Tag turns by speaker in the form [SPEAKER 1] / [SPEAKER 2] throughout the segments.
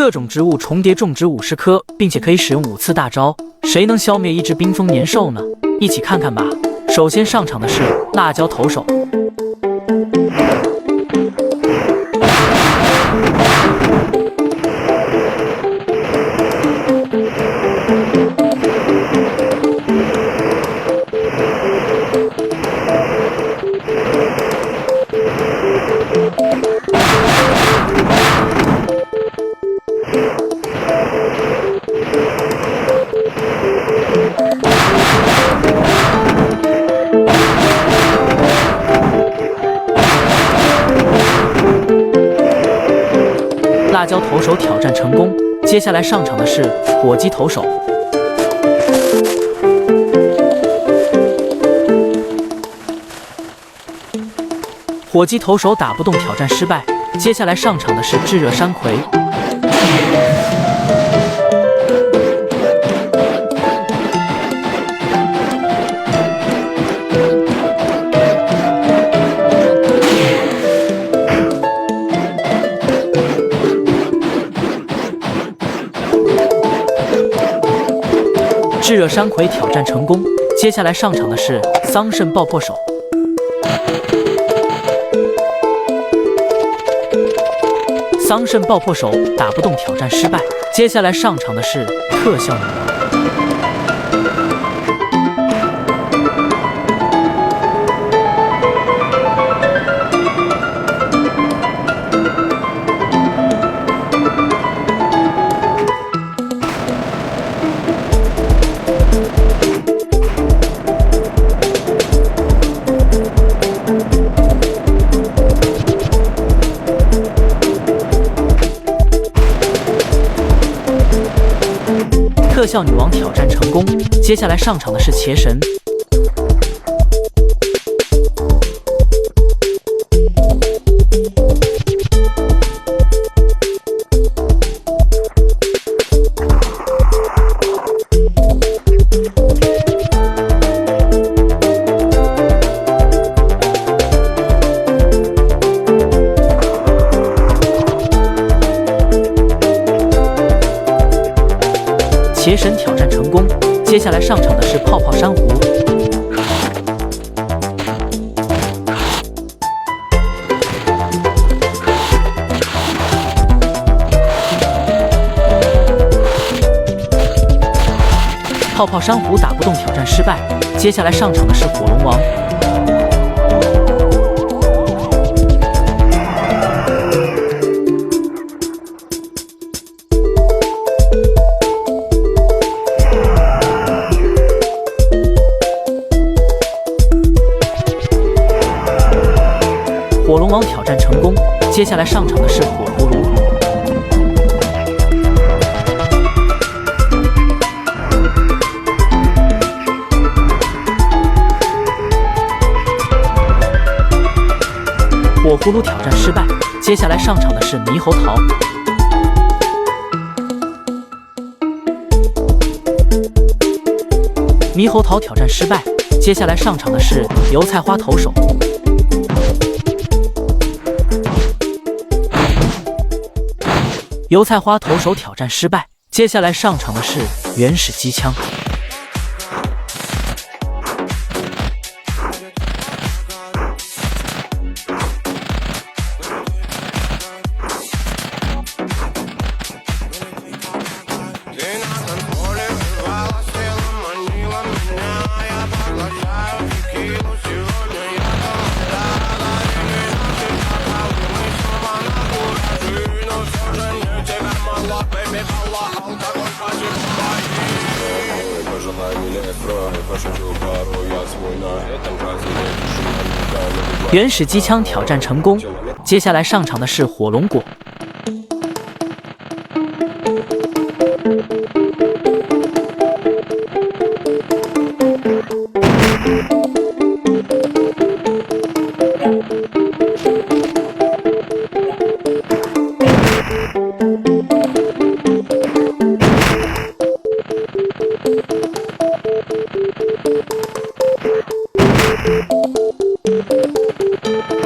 [SPEAKER 1] 各种植物重叠种植50颗，并且可以使用5次大招，谁能消灭一只冰封年兽呢？一起看看吧。首先上场的是辣椒投手。辣椒投手挑战成功，接下来上场的是火鸡投手。火鸡投手打不动，挑战失败。接下来上场的是炙热山葵。炙热山葵挑战成功，接下来上场的是桑葚爆破手。桑葚爆破手打不动，挑战失败。接下来上场的是特效女王。特效女王挑战成功，接下来上场的是茄神。茄神挑战成功，接下来上场的是泡泡珊瑚。泡泡珊瑚打不动，挑战失败。接下来上场的是火龙王。火龙王挑战成功，接下来上场的是火葫芦。火葫芦挑战失败，接下来上场的是猕猴桃。猕猴桃挑战失败，接下来上场的是油菜花投手。油菜花投手挑战失败，接下来上场的是原始机枪。原始机枪挑战成功，接下来上场的是火龙果。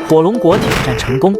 [SPEAKER 1] 火龙果挑战成功，